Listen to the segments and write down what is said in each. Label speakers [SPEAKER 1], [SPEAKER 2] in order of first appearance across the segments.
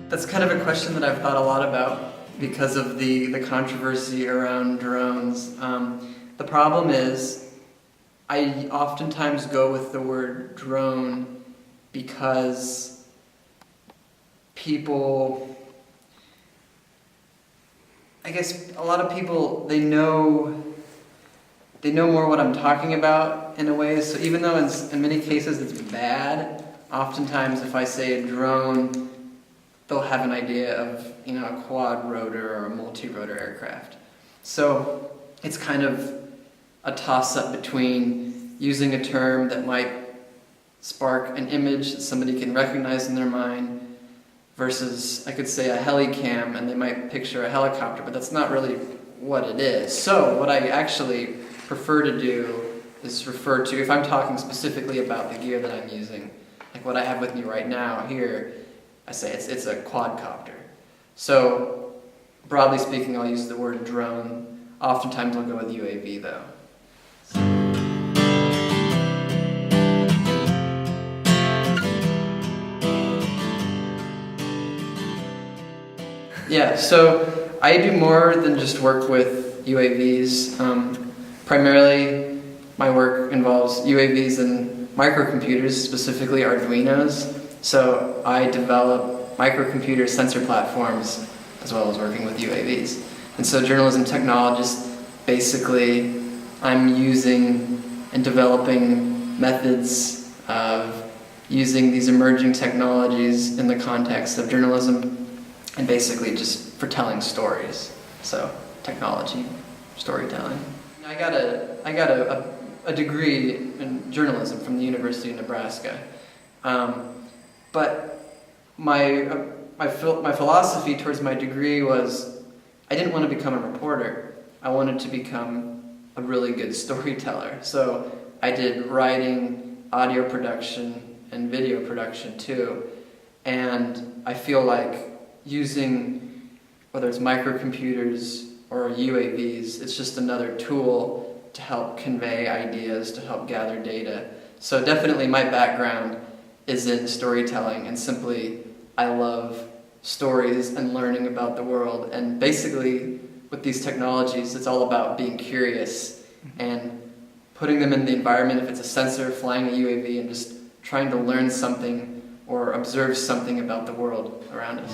[SPEAKER 1] That's kind of a question that I've thought a lot about because of the controversy around drones. The problem is, I oftentimes go with the word drone because people, I guess a lot of people, they know more what I'm talking about in a way, so even though in many cases it's bad, oftentimes if I say a drone, they'll have an idea of, a quad rotor or a multi-rotor aircraft. So it's kind of a toss-up between using a term that might spark an image that somebody can recognize in their mind versus, I could say, a helicam and they might picture a helicopter, but that's not really what it is. So what I actually prefer to do is refer to, if I'm talking specifically about the gear that I'm using, like what I have with me right now here, I say it's a quadcopter. So broadly speaking, I'll use the word drone. Oftentimes I'll go with UAV though. Yeah, so I do more than just work with UAVs. Primarily, my work involves UAVs and microcomputers, specifically Arduinos. So I develop microcomputer sensor platforms as well as working with UAVs. And so journalism technologists, basically, I'm using and developing methods of using these emerging technologies in the context of journalism and basically just for telling stories. So technology, storytelling. I got a degree in journalism from the University of Nebraska. But my philosophy towards my degree was I didn't want to become a reporter. I wanted to become a really good storyteller. So I did writing, audio production, and video production too. And I feel like using, whether it's microcomputers or UAVs, it's just another tool to help convey ideas, to help gather data. So definitely my background is in storytelling, and simply I love stories and learning about the world. And basically with these technologies, it's all about being curious and putting them in the environment, if it's a sensor, flying a UAV, and just trying to learn something or observe something about the world around us.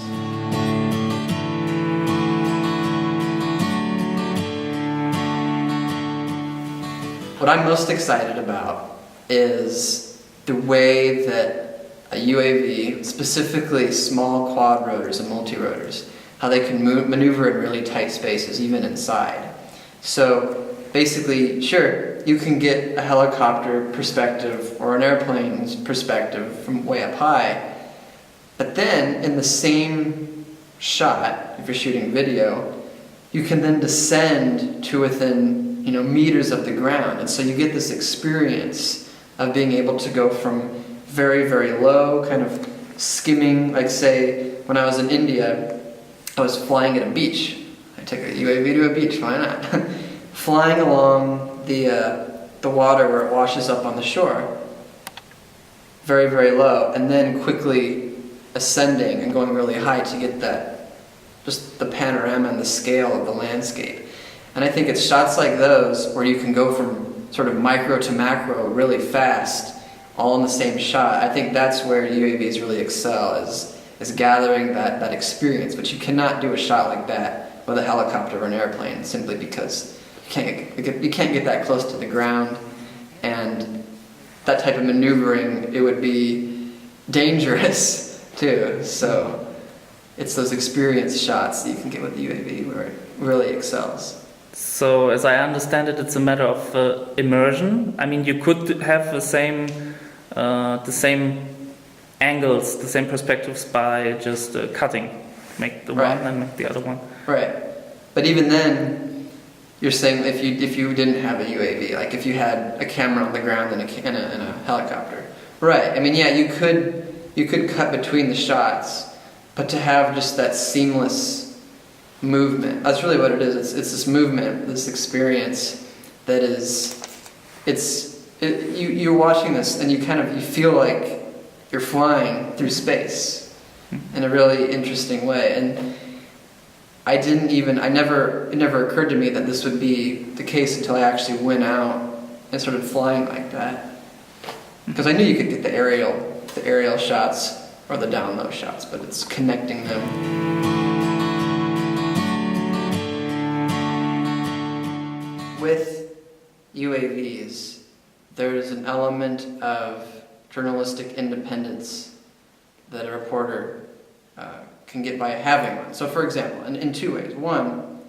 [SPEAKER 1] What I'm most excited about is the way that a UAV, specifically small quad rotors and multi-rotors, how they can maneuver in really tight spaces, even inside. So basically, sure, you can get a helicopter perspective or an airplane's perspective from way up high, but then in the same shot, if you're shooting video, you can then descend to within meters of the ground, and so you get this experience of being able to go from very, very low, kind of skimming, like say, when I was in India, I was flying at a beach. I took a UAV to a beach, why not? Flying along the water where it washes up on the shore, very, very low, and then quickly ascending and going really high to get just the panorama and the scale of the landscape. And I think it's shots like those where you can go from sort of micro to macro really fast, all in the same shot. I think that's where UAVs really excel, is gathering that experience. But you cannot do a shot like that with a helicopter or an airplane, simply because you can't get that close to the ground, and that type of maneuvering, it would be dangerous too. So it's those experience shots that you can get with the UAV where it really excels.
[SPEAKER 2] So, as I understand it, it's a matter of immersion. I mean, you could have the same angles, the same perspectives by just cutting, make the one and make the other one.
[SPEAKER 1] Right, but even then, you're saying if you didn't have a UAV, like if you had a camera on the ground and a helicopter, right? I mean, yeah, you could cut between the shots, but to have just that seamless movement. That's really what it is. It's this movement, this experience that you're watching this and you feel like you're flying through space. in a really interesting way. And it never occurred to me that this would be the case until I actually went out and started flying like that. Because I knew you could get the aerial shots or the down low shots, but it's connecting them. With UAVs, there's an element of journalistic independence that a reporter can get by having one. So for example, in two ways. One,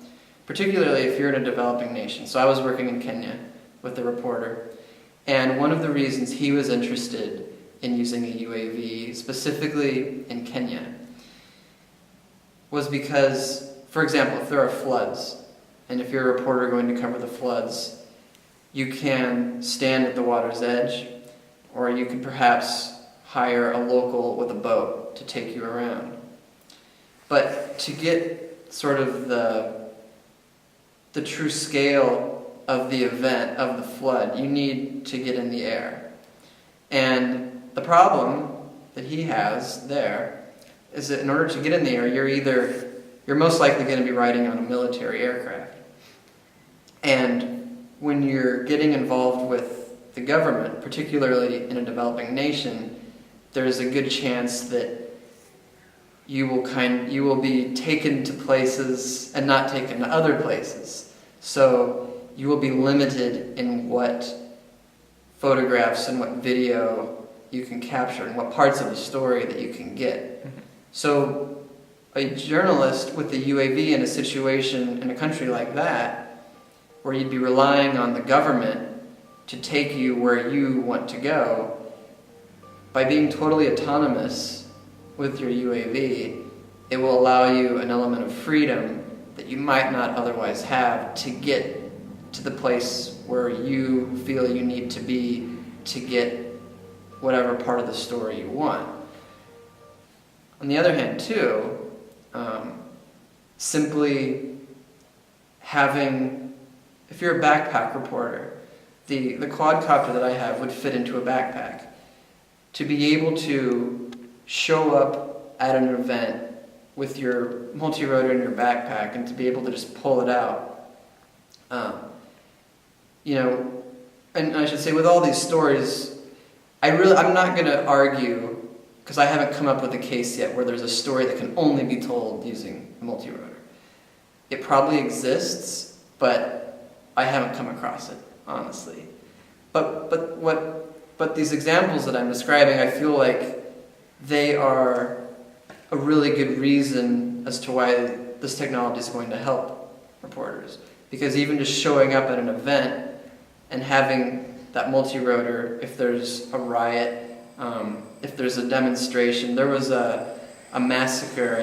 [SPEAKER 1] particularly if you're in a developing nation. So I was working in Kenya with a reporter, and one of the reasons he was interested in using a UAV, specifically in Kenya, was because, for example, if there are floods, and if you're a reporter going to cover the floods, you can stand at the water's edge, or you can perhaps hire a local with a boat to take you around. But to get sort of the true scale of the event, of the flood, you need to get in the air. And the problem that he has there is that in order to get in the air, you're most likely going to be riding on a military aircraft. And when you're getting involved with the government, particularly in a developing nation, there's a good chance that you will be taken to places and not taken to other places. So you will be limited in what photographs and what video you can capture and what parts of the story that you can get. So a journalist with a UAV in a situation in a country like that, where you'd be relying on the government to take you where you want to go, by being totally autonomous with your UAV, it will allow you an element of freedom that you might not otherwise have to get to the place where you feel you need to be to get whatever part of the story you want. On the other hand, too, simply having, if you're a backpack reporter, the quadcopter that I have would fit into a backpack. To be able to show up at an event with your multi-rotor in your backpack and to be able to just pull it out, and I should say with all these stories, I'm not going to argue, because I haven't come up with a case yet where there's a story that can only be told using a multi-rotor. It probably exists, but I haven't come across it, honestly. But these examples that I'm describing, I feel like they are a really good reason as to why this technology is going to help reporters. Because even just showing up at an event and having that multi-rotor, if there's a riot, if there's a demonstration, there was a massacre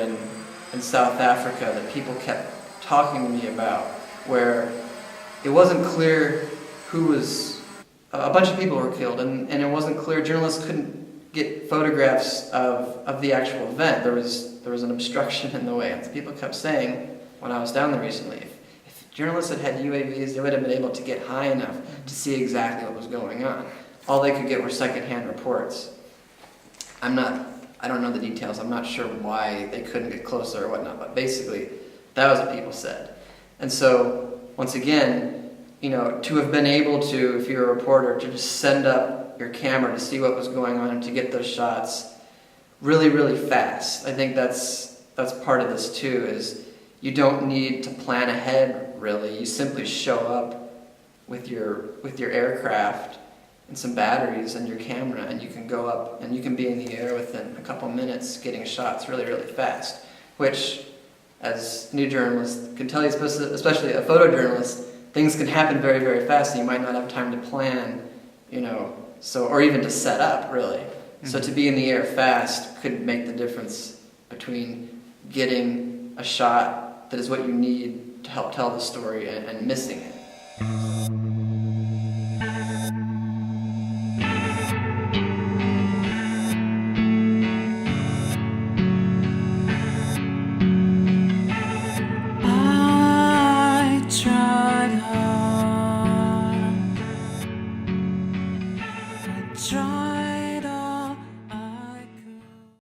[SPEAKER 1] in South Africa that people kept talking to me about, where it wasn't clear who was, a bunch of people were killed, and it wasn't clear, journalists couldn't get photographs of the actual event. There was an obstruction in the way, and people kept saying, when I was down there recently, if journalists had UAVs, they would have been able to get high enough to see exactly what was going on. All they could get were secondhand reports. I don't know the details, I'm not sure why they couldn't get closer or whatnot, but basically, that was what people said. And so, once again, to have been able to, if you're a reporter, to just send up your camera to see what was going on and to get those shots really, really fast. I think that's part of this too, is you don't need to plan ahead, really. You simply show up with your aircraft and some batteries and your camera, and you can go up and you can be in the air within a couple minutes getting shots really, really fast, which, as new journalists can tell you, especially a photojournalist, things can happen very, very fast, and you might not have time to plan, or even to set up, really. Mm-hmm. So to be in the air fast could make the difference between getting a shot that is what you need to help tell the story and missing it.
[SPEAKER 3] Try